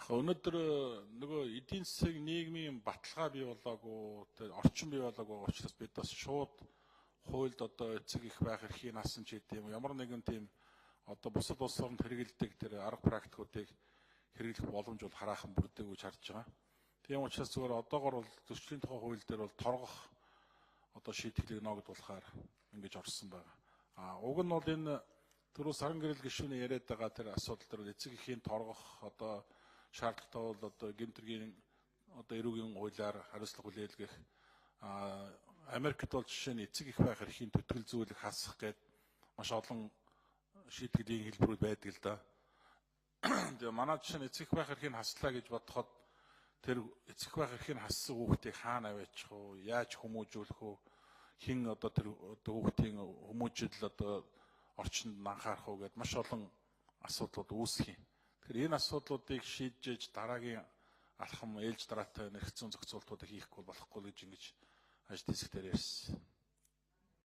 Өнөөдөр нөгөө эдийн засаг нийгмийн баталгаа бий болоогүй, орчин бий болоогүй учраас бид бас шууд хуульд одоо эцэг их байх эрхийг наасан ч гэдэм ямар нэгэн тийм одоо бусад улс оронд хэрэгэлдэг тэр арга практикуудыг хэрэглэх боломж бол хараахан бүрдээгүй гэж харж байгаа. Тийм учраас зүгээр одоогор бол зөрчлийн тухай хууль дээр бол торгох одоо шийтгэлийг ногдуулахаар ингэж орсон байгаа. Уг нь бол энэ түрүү саран гэрэл гишүүний яриад байгаа тэр асуудал дээр эцэг эхийн торгох одоо шаардлагатай бол одоо гэмтэргийн одоо эрүүгийн хуулиар хариуцлага хүлээлгэх Америкт бол жишээ нь эцэг их байх эрхийн төтгөл зүйлийг хасах гээд маш олон шийтгэлийн хэлбэрүүд байдаг л да. Тэгээ манай жишээ нь эцэг их байх эрхийг хаслаа гэж бодоход тэр эцэг их байх эрхийг хассан хүүхдийг хаана аваачих вэ? Яаж хүмүүжүүлэх вэ? Хин одоо тэр хүүхдийн хүмүүжил одоо орчинд анхаарах уу гэд маш олон асуудлууд үүсэх юм. Тэгэхээр энэ асуудлуудыг шийдэж дараагийн алхам ээлж дараатай нэрхцэн зохицуултуудыг хийхгүй болохгүй гэж ингэж ажил хэсгээр ярьсан.